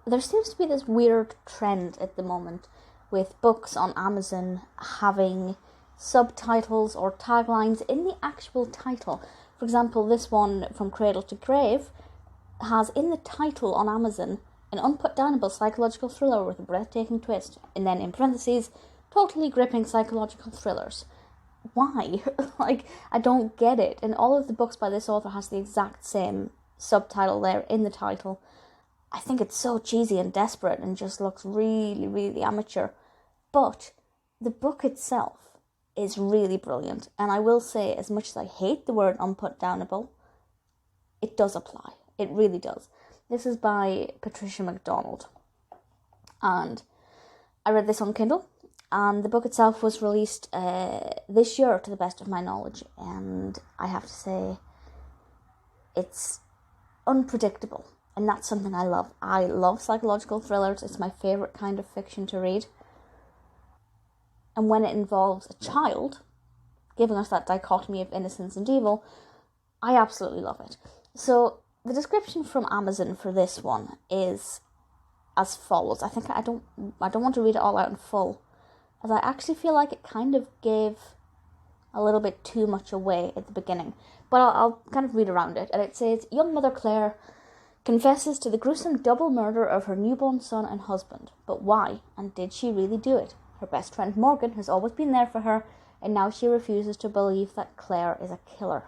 there seems to be this weird trend at the moment with books on Amazon having subtitles or taglines in the actual title. For example, this one, From Cradle to Grave, has in the title on Amazon an unputdownable psychological thriller with a breathtaking twist, and then in parentheses, totally gripping psychological thrillers. Why? Like, I don't get it. And all of the books by this author has the exact same subtitle there in the title. I think it's so cheesy and desperate and just looks really, really amateur. But the book itself is really brilliant. And I will say, as much as I hate the word unputdownable, it does apply. It really does. This is by Patricia MacDonald. And I read this on Kindle. And the book itself was released this year, to the best of my knowledge. And I have to say, it's unpredictable. And that's something I love. I love psychological thrillers. It's my favourite kind of fiction to read. And when it involves a child, giving us that dichotomy of innocence and evil, I absolutely love it. So the description from Amazon for this one is as follows. I think I don't want to read it all out in full, as I actually feel like it kind of gave a little bit too much away at the beginning. But I'll kind of read around it. And it says, young mother Claire confesses to the gruesome double murder of her newborn son and husband. But why? And did she really do it? Her best friend Morgan has always been there for her, and now she refuses to believe that Claire is a killer.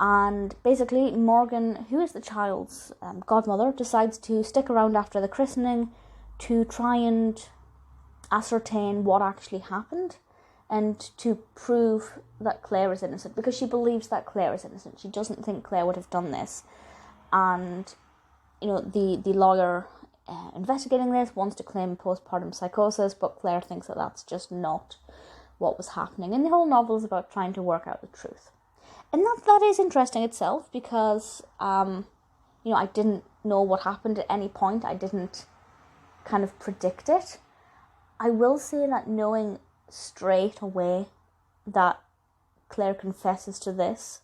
And basically, Morgan, who is the child's godmother, decides to stick around after the christening to try and ascertain what actually happened and to prove that Claire is innocent, because she believes that Claire is innocent. She doesn't think Claire would have done this. And, you know, the lawyer investigating this wants to claim postpartum psychosis, but Claire thinks that that's just not what was happening. And the whole novel is about trying to work out the truth. And that is interesting itself, because, you know, I didn't know what happened at any point. I didn't kind of predict it. I will say that knowing straight away that Claire confesses to this,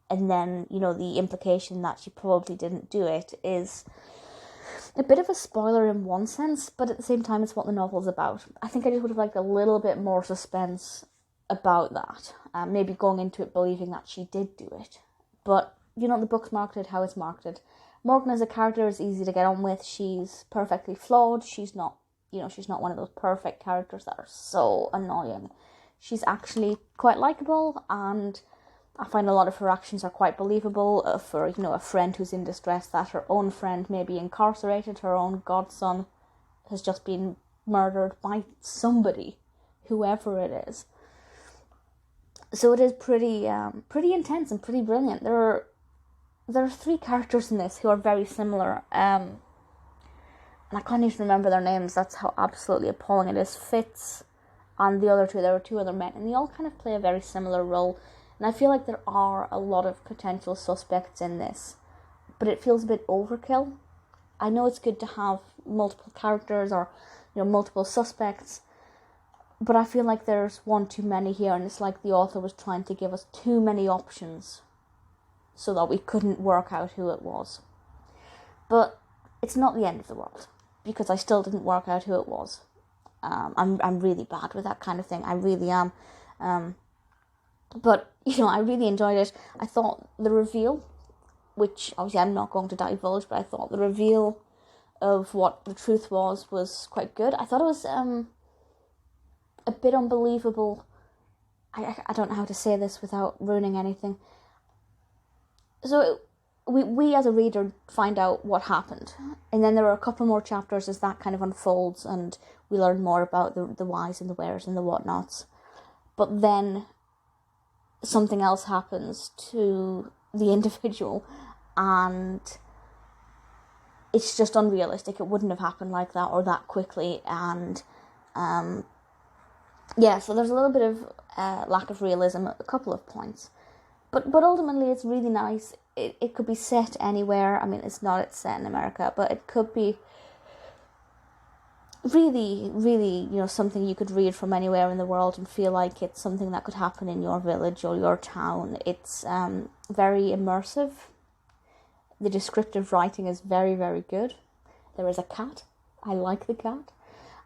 and then, you know, the implication that she probably didn't do it, is a bit of a spoiler in one sense, but at the same time it's what the novel's about. I think I just would have liked a little bit more suspense about that. Maybe going into it believing that she did do it. But, you know, the book's marketed how it's marketed. Morgan as a character is easy to get on with. She's perfectly flawed. She's not one of those perfect characters that are so annoying. She's actually quite likeable, and I find a lot of her actions are quite believable. For, you know, a friend who's in distress that her own friend may be incarcerated, her own godson has just been murdered by somebody, whoever it is. So it is pretty intense and pretty brilliant. There are three characters in this who are very similar. And I can't even remember their names. That's how absolutely appalling it is. Fitz and the other two. There were two other men, and they all kind of play a very similar role. And I feel like there are a lot of potential suspects in this, but it feels a bit overkill. I know it's good to have multiple characters or, you know, multiple suspects, but I feel like there's one too many here, and it's like the author was trying to give us too many options so that we couldn't work out who it was. But it's not the end of the world, because I still didn't work out who it was. I'm really bad with that kind of thing. I really am. But, you know, I really enjoyed it. I thought the reveal, which obviously I'm not going to divulge, but I thought the reveal of what the truth was quite good. I thought it was a bit unbelievable. I don't know how to say this without ruining anything. So we as a reader find out what happened, and then there are a couple more chapters as that kind of unfolds, and we learn more about the whys and the wheres and the whatnots. But then something else happens to the individual, and it's just unrealistic. It wouldn't have happened like that or that quickly, and so there's a little bit of lack of realism at a couple of points. But ultimately it's really nice. It could be set anywhere. I mean, it's set in America, but it could be really, really, you know, something you could read from anywhere in the world and feel like it's something that could happen in your village or your town. It's very immersive. The descriptive writing is very, very good. There is a cat. I like the cat.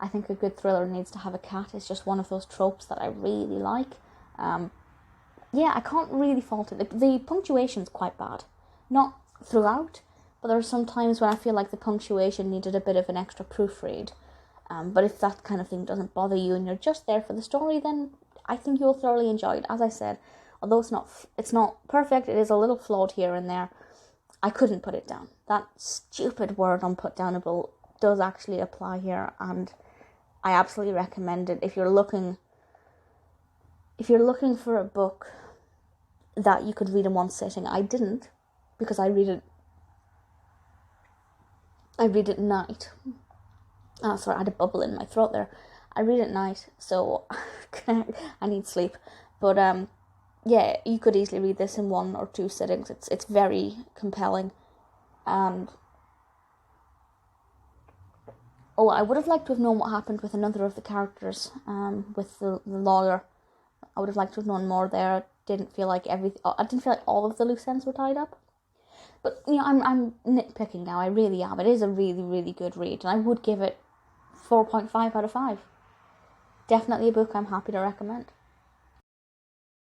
I think a good thriller needs to have a cat. It's just one of those tropes that I really like. Yeah, I can't really fault it. The punctuation's quite bad. Not throughout, but there are some times when I feel like the punctuation needed a bit of an extra proofread. But if that kind of thing doesn't bother you and you're just there for the story, then I think you'll thoroughly enjoy it. As I said, although it's not perfect, it is a little flawed here and there. I couldn't put it down. That stupid word unputdownable does actually apply here, and I absolutely recommend it if you're looking for a book that you could read in one sitting. I didn't, because I read it at night. Sorry, I had a bubble in my throat there. I read at night, so I need sleep. But yeah, you could easily read this in 1 or 2 sittings. It's very compelling. And I would have liked to have known what happened with another of the characters, with the lawyer. I would have liked to have known more there. I didn't feel like all of the loose ends were tied up. But I'm nitpicking now. I really am. It is a really, really good read, and I would give it 4.5 out of 5. Definitely a book I'm happy to recommend.